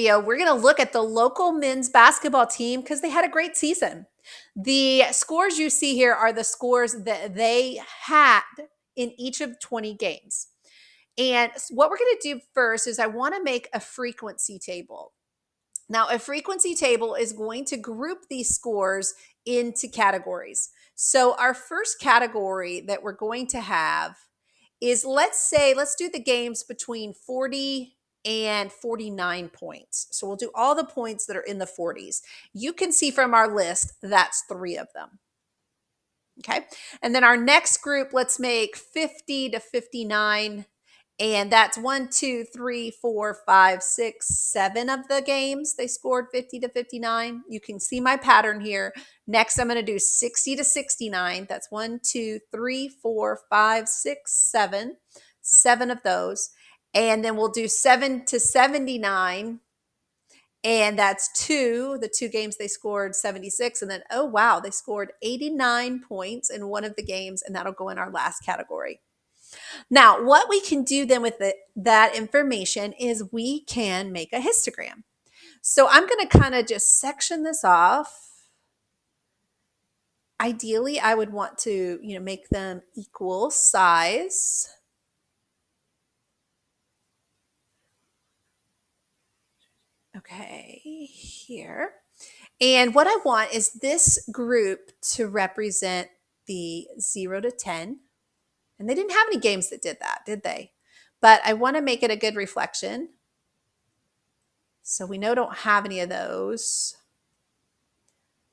video, we're going to look at the local men's basketball team because they had a great season. The scores you see here are the scores that they had in each of 20 games. And what we're going to do first is I want to make a frequency table. Now, a frequency table is going to group these scores into categories. So our first category that we're going to have is, let's do the games between 40 and 49 points. So we'll do all the points that are in the 40s. You can see from our list, that's 3 of them. Okay. And then our next group, let's make 50 to 59. And that's 1, 2, 3, 4, 5, 6, 7 of the games. They scored 50 to 59. You can see my pattern here. Next, I'm going to do 60 to 69. That's 1, 2, 3, 4, 5, 6, 7. 7 of those. And then we'll do 7 to 79. And that's 2, the 2 games they scored 76. And then, oh, wow, they scored 89 points in one of the games. And that'll go in our last category. Now, what we can do then with that information is we can make a histogram. So I'm going to kind of just section this off. Ideally, I would want to, make them equal size. Okay, here. And what I want is this group to represent the 0 to 10. And they didn't have any games that did that, did they? But I want to make it a good reflection. So we know don't have any of those.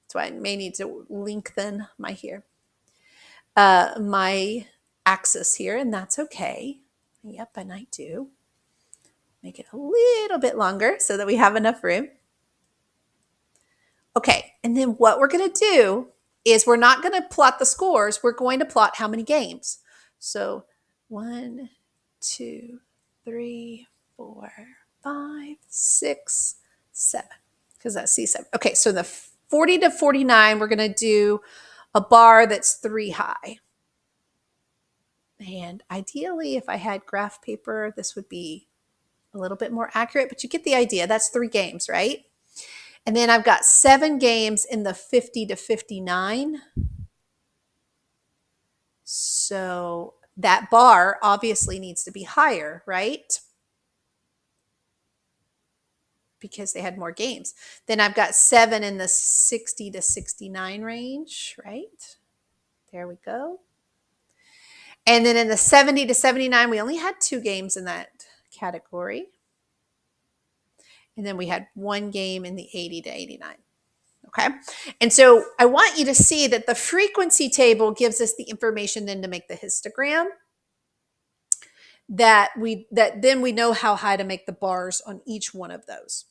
So I may need to lengthen my axis here, and that's okay. Yep, and I do. Make it a little bit longer so that we have enough room. Okay, and then what we're going to do is we're not going to plot the scores. We're going to plot how many games. So 1, 2, 3, 4, 5, 6, 7, because that's C7. Okay, so the 40 to 49, we're going to do a bar that's 3 high. And ideally, if I had graph paper, this would be a little bit more accurate, but you get the idea. That's 3 games, right? And then I've got 7 games in the 50 to 59. So that bar obviously needs to be higher, right? Because they had more games. Then I've got 7 in the 60 to 69 range, right? There we go. And then in the 70 to 79, we only had 2 games in that category. And then we had 1 game in the 80 to 89. Okay. And so I want you to see that the frequency table gives us the information then to make the histogram. That then we know how high to make the bars on each one of those.